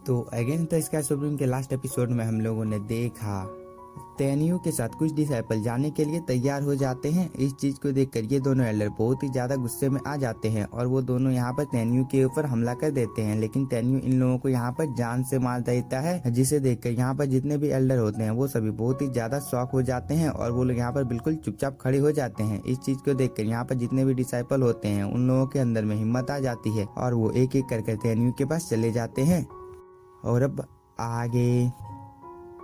तो against the sky supreme के last episode में हम लोगों ने देखा तेनियू के साथ कुछ डिसाइपल जाने के लिए तैयार हो जाते हैं। इस चीज को देखकर ये दोनों एल्डर बहुत ही ज्यादा गुस्से में आ जाते हैं और वो दोनों यहाँ पर तेनियू के ऊपर हमला कर देते हैं, लेकिन तेनियू इन लोगों को यहाँ पर जान से मार देता है, जिसे देखकर यहाँ पर जितने भी एल्डर होते हैं वो सभी बहुत ही ज्यादा शॉक हो जाते हैं और वो लोग यहाँ पर बिल्कुल चुपचाप खड़े हो जाते हैं। इस चीज को देखकर यहाँ पर जितने भी डिसाइपल होते हैं उन लोगों के अंदर में हिम्मत आ जाती है और वो एक एक करके तेनियू के पास चले जाते हैं। और अब आगे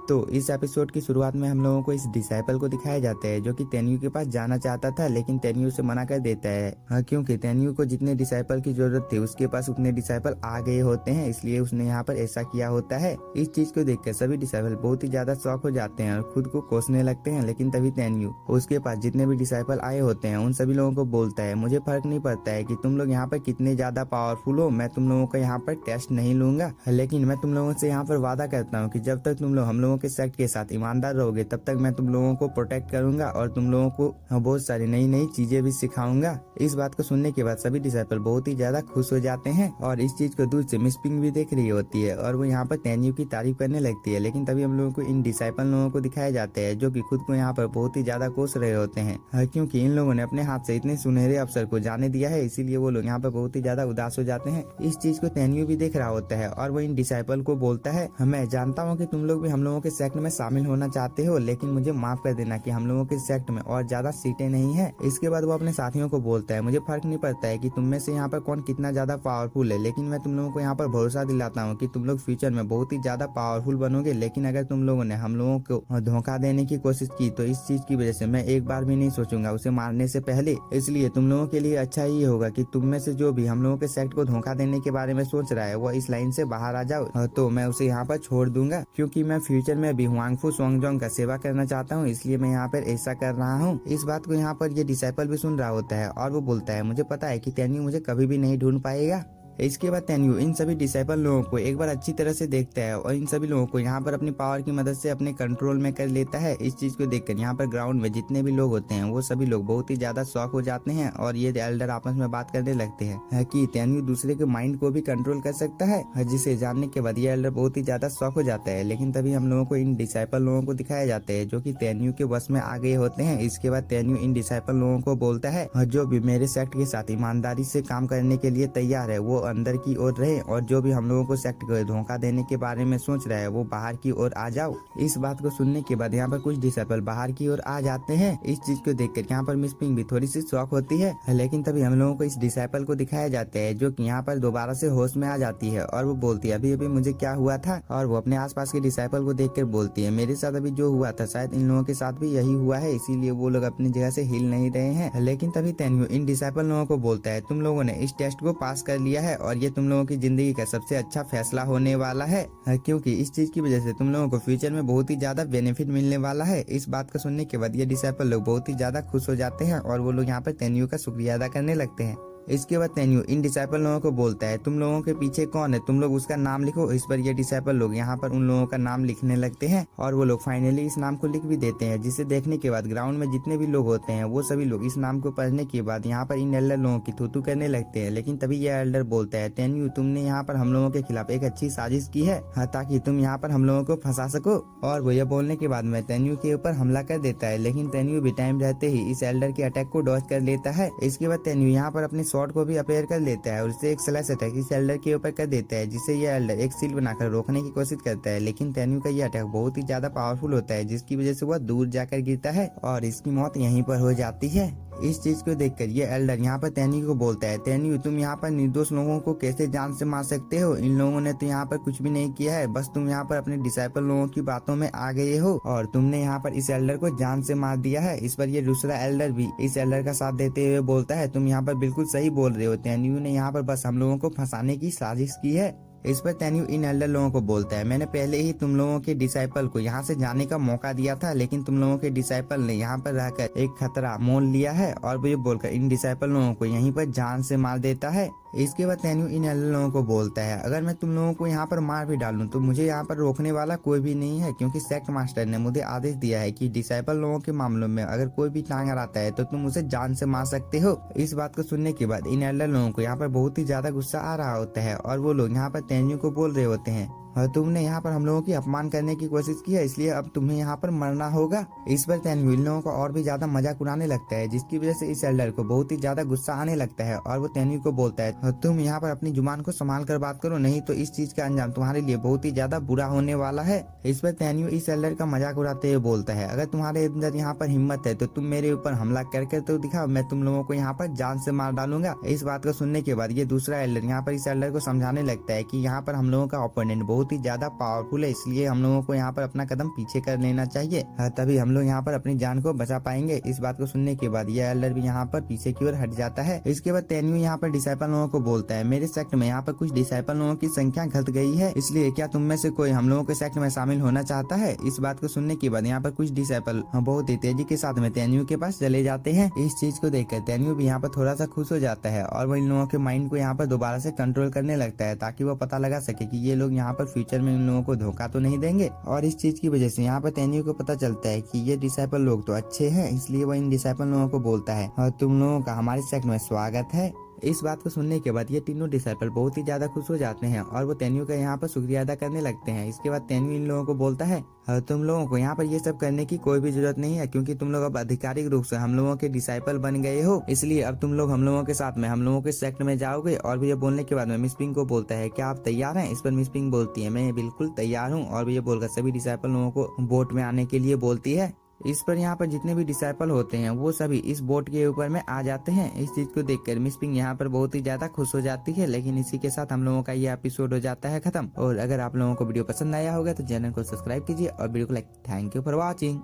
तो इस एपिसोड की शुरुआत में हम लोगों को इस डिसाइपल को दिखाया जाता है जो कि तेनियू के पास जाना चाहता था, लेकिन तेनियू से मना कर देता है क्योंकि तेनियू को जितने डिसाइपल की जरूरत थी उसके पास उतने डिसाइपल आ गए होते हैं, इसलिए उसने यहाँ पर ऐसा किया होता है। इस चीज को देखकर सभी डिसाइपल बहुत ही ज्यादा शॉक हो जाते हैं और खुद को कोसने लगते हैं, लेकिन तभी तेनियू उसके पास जितने भी डिसाइपल आए होते हैं उन सभी लोगों को बोलता है, मुझे फर्क नहीं पड़ता है कि तुम लोग यहाँ पर कितने ज्यादा पावरफुल हो, मैं तुम लोगों का यहाँ पर टेस्ट नहीं लूंगा, लेकिन मैं तुम लोगों से यहाँ पर वादा करता हूँ कि जब तक तुम लोग हम लोगों के सेक्ट के साथ ईमानदार रहोगे तब तक मैं तुम लोगों को प्रोटेक्ट करूंगा और तुम लोगों को बहुत सारी नई नई चीजें भी सिखाऊंगा। इस बात को सुनने के बाद सभी डिसाइपल बहुत ही ज्यादा खुश हो जाते हैं और इस चीज को दूर से मिस पिंग भी देख रही होती है और वो यहाँ पर तेनियू की तारीफ करने लगती है, लेकिन तभी हम लोगों को इन डिसाइपल लोगों को दिखाया जाता है जो कि खुद को यहाँ पर बहुत ही ज्यादा कोस रहे होते हैं क्योंकि इन लोगों ने अपने हाथ से इतने सुनहरे अवसर को जाने दिया है, इसीलिए वो लोग यहाँ पर बहुत ही ज्यादा उदास हो जाते हैं। इस चीज को तेनियू भी देख रहा होता है और वो इन डिसाइपल को बोलता है, मैं जानता हूँ कि तुम लोग भी हम लोगों के सेक्ट में शामिल होना चाहते हो, लेकिन मुझे माफ कर देना कि हम लोगों के सेक्ट में और ज्यादा सीटें नहीं है। इसके बाद वो अपने साथियों को बोलता है, मुझे फर्क नहीं पड़ता है कि तुम में से यहाँ पर कौन कितना ज्यादा पावरफुल है, लेकिन मैं तुम लोगों को यहाँ पर भरोसा दिलाता हूँ कि तुम लोग फ्यूचर में बहुत ही ज्यादा पावरफुल बनोगे, लेकिन अगर तुम लोगों ने हम लोगों को धोखा देने की कोशिश की तो इस चीज की वजह से मैं एक बार भी नहीं सोचूंगा उसे मारने से पहले, इसलिए तुम लोगों के लिए अच्छा ही होगा कि तुम में से जो भी हम लोगों के सेक्ट को धोखा देने के बारे में सोच रहा है वो इस लाइन से बाहर आ जाओ, तो मैं उसे यहाँ पर छोड़ दूंगा, क्योंकि मैं फ्यूचर में भी हुआंगफू स्वांगजोंग का सेवा करना चाहता हूँ, इसलिए मैं यहाँ पर ऐसा कर रहा हूँ। इस बात को यहाँ पर ये डिसाइपल भी सुन रहा होता है और वो बोलता है, मुझे पता है कि तेनियू मुझे कभी भी नहीं ढूंढ पाएगा। इसके बाद तेनियू इन सभी डिसाइपल लोगों को एक बार अच्छी तरह से देखता है और इन सभी लोगों को यहाँ पर अपनी पावर की मदद से अपने कंट्रोल में कर लेता है। इस चीज को देखकर यहाँ पर ग्राउंड में जितने भी लोग होते हैं वो सभी लोग बहुत ही ज्यादा शॉक हो जाते हैं और ये एल्डर आपस में बात करने लगते हैं कि तेनियू दूसरे के माइंड को भी कंट्रोल कर सकता है, जिसे जानने के बाद ये एल्डर बहुत ही ज्यादा शॉक हो जाता है। लेकिन तभी हम लोगों को इन डिसाइपल लोगों को दिखाया जाता है जो कि तेनियू के वश में आ गए होते हैं। इसके बाद तेनियू इन डिसाइपल लोगों को बोलता है, जो भी मेरे सेक्ट के साथ ईमानदारी से काम करने के लिए तैयार है वो अंदर की ओर रहे और जो भी हम लोगों को सेक्ट को धोखा देने के बारे में सोच रहा है वो बाहर की ओर आ जाओ। इस बात को सुनने के बाद यहाँ पर कुछ डिसाइपल बाहर की ओर आ जाते हैं। इस चीज को देखकर यहाँ पर मिस पिंग भी थोड़ी सी शॉक होती है, लेकिन तभी हम लोगों को इस डिसाइपल को दिखाया जाता है जो कि यहाँ पर दोबारा से होश में आ जाती है और वो बोलती है, अभी अभी मुझे क्या हुआ था, और वो अपने आसपास के डिसाइपल को देखकर बोलती है, मेरे साथ अभी जो हुआ था शायद इन लोगों के साथ भी यही हुआ है, इसीलिए वो लोग अपनी जगह से हिल नहीं रहे हैं। लेकिन तभी तेनियू इन डिसाइपल लोगों को बोलता है, तुम लोगों ने इस टेस्ट को पास कर लिया है और ये तुम लोगों की जिंदगी का सबसे अच्छा फैसला होने वाला है, क्योंकि इस चीज की वजह से तुम लोगों को फ्यूचर में बहुत ही ज्यादा बेनिफिट मिलने वाला है। इस बात को सुनने के बाद ये डिसाइपल लोग बहुत ही ज्यादा खुश हो जाते हैं और वो लोग यहाँ पर तेनियू का शुक्रिया अदा करने लगते हैं। इसके बाद तेनियू इन डिसाइपल लोगों को बोलता है, तुम लोगों के पीछे कौन है, तुम लोग उसका नाम लिखो। इस पर ये डिसाइपल लोग यहाँ पर उन लोगों का नाम लिखने लगते हैं और वो लोग फाइनली इस नाम को लिख भी देते हैं, जिसे देखने के बाद ग्राउंड में जितने भी लोग होते हैं वो सभी लोग इस नाम को पढ़ने के बाद यहाँ पर इन एल्डर लोगों की थूथू करने लगते हैं। लेकिन तभी यह एल्डर बोलता है, तेनियू तुमने यहाँ पर हम लोगों के खिलाफ एक अच्छी साजिश की है ताकि तुम यहाँ पर हम लोगों को फंसा सको, और वो यह बोलने के बाद में तेनियू के ऊपर हमला कर देता है। लेकिन तेनियू भी टाइम रहते ही इस एल्डर के अटैक को डॉज कर लेता है। इसके बाद तेनियू यहाँ पर अपने शॉट को भी अपेयर कर लेता है और उससे एक स्लैश अटैक इस एल्डर के ऊपर कर देता है, जिसे ये एल्डर एक सील बनाकर रोकने की कोशिश करता है। लेकिन तेनियू का ये अटैक बहुत ही ज्यादा पावरफुल होता है, जिसकी वजह से वह दूर जाकर गिरता है और इसकी मौत यहीं पर हो जाती है। इस चीज को देखकर ये एल्डर यहाँ पर तेनियू को बोलता है, तेनियू तुम यहाँ पर निर्दोष लोगों को कैसे जान से मार सकते हो, इन लोगों ने तो यहाँ पर कुछ भी नहीं किया है, बस तुम यहाँ पर अपने डिसाइपल लोगों की बातों में आ गए हो और तुमने यहाँ पर इस एल्डर को जान से मार दिया है। इस पर ये दूसरा एल्डर भी इस एल्डर का साथ देते हुए बोलता है, तुम यहाँ पर बिल्कुल सही बोल रहे हो, तेनियू ने यहाँ पर बस हम लोगों को फंसाने की साजिश की है। इस पर तेनियू इन एल्डर लोगों को बोलता है, मैंने पहले ही तुम लोगों के डिसाइपल को यहाँ से जाने का मौका दिया था, लेकिन तुम लोगों के डिसाइपल ने यहाँ पर रहकर एक खतरा मोल लिया है, और वो ये बोलकर इन डिसाइपल लोगों को यहीं पर जान से मार देता है। इसके बाद तेनियू इन एल्डर लोगों को बोलता है, अगर मैं तुम लोगों को यहाँ पर मार भी डालूं तो मुझे यहाँ पर रोकने वाला कोई भी नहीं है, क्योंकि सेक्ट मास्टर ने मुझे आदेश दिया है कि डिसाइपल लोगों के मामलों में अगर कोई भी टांग अड़ाता है तो तुम उसे जान से मार सकते हो। इस बात को सुनने के बाद इन एल्डर लोगों को यहाँ पर बहुत ही ज्यादा गुस्सा आ रहा होता है और वो लोग यहाँ पर तेनियू को बोल रहे होते हैं, तुमने यहाँ पर हम लोगों की अपमान करने की कोशिश की है, इसलिए अब तुम्हें यहाँ पर मरना होगा। इस पर तेनयू इन लोगों को और भी ज्यादा मजाक उड़ाने लगता है, जिसकी वजह से इस एल्डर को बहुत ही ज्यादा गुस्सा आने लगता है और वो तेनयू को बोलता है तुम यहाँ पर अपनी जुबान को संभाल कर बात करो, नहीं तो इस चीज का अंजाम तुम्हारे लिए बहुत ही ज्यादा बुरा होने वाला है। इस पर तेनयू इस एल्डर का मजाक उड़ाते हुए बोलता है अगर तुम्हारे अंदर यहाँ पर हिम्मत है तो तुम मेरे ऊपर हमला करके तो दिखाओ, मैं तुम लोगों को यहाँ पर जान से मार डालूंगा। इस बात को सुनने के बाद ये दूसरा एल्डर यहाँ पर इस एल्डर को समझाने लगता है कि यहाँ पर हम लोगों का ओपोनेंट बहुत ही ज्यादा पावरफुल है, इसलिए हम लोगों को यहाँ पर अपना कदम पीछे कर लेना चाहिए, तभी हम लोग यहाँ पर अपनी जान को बचा पाएंगे। इस बात को सुनने के बाद ये एल्डर भी यहाँ पर पीछे की ओर हट जाता है। इसके बाद तेनयू यहाँ पर डिसाइपल लोगों को बोलता है मेरे सेक्ट में यहाँ पर कुछ डिसाइपल लोगों की संख्या घट गई है, इसलिए क्या तुम में से कोई हम लोगों के सेक्ट में शामिल होना चाहता है। इस बात को सुनने के बाद यहाँ पर कुछ डिसाइपल बहुत ही तेजी के साथ में तेनयू के पास चले जाते हैं। इस चीज को देखकर तेनयू भी यहाँ पर थोड़ा सा खुश हो जाता है और वो इन लोगों के माइंड को यहाँ पर दोबारा से कंट्रोल करने लगता है, ताकि वो पता लगा सके कि ये लोग यहाँ पर फ्यूचर में इन लोगों को धोखा तो नहीं देंगे। और इस चीज की वजह से यहाँ पर तेनयू को पता चलता है कि ये डिसाइपल लोग तो अच्छे हैं, इसलिए वो इन डिसाइपल लोगों को बोलता है और तुम लोगों का हमारे सेक्ट में स्वागत है। इस बात को सुनने के बाद ये तीनों डिसाइपल बहुत ही ज्यादा खुश हो जाते हैं और वो तेनयू का यहाँ पर शुक्रिया अदा करने लगते हैं। इसके बाद तेनयू इन लोगों को बोलता है तुम लोगों को यहाँ पर ये सब करने की कोई भी जरूरत नहीं है, क्योंकि तुम लोग अब आधिकारिक रूप से हम लोगों के डिसाइपल बन गए हो, इसलिए अब तुम लोग हम लोगों के साथ में हम लोगों के सेक्ट में जाओगे। और ये बोलने के बाद में मिस पिंग को बोलता है क्या आप तैयार हैं। इस पर मिस पिंग बोलती है मैं बिल्कुल तैयार हूँ, और ये बोलकर सभी डिसाइपल लोगों को बोट में आने के लिए बोलती है। इस पर यहाँ पर जितने भी डिसाइपल होते हैं वो सभी इस बोट के ऊपर में आ जाते हैं। इस चीज को देखकर मिस पिंग यहाँ पर बहुत ही ज्यादा खुश हो जाती है। लेकिन इसी के साथ हम लोगों का ये एपिसोड हो जाता है खत्म। और अगर आप लोगों को वीडियो पसंद आया होगा तो चैनल को सब्सक्राइब कीजिए और वीडियो को like. Thank you for watching.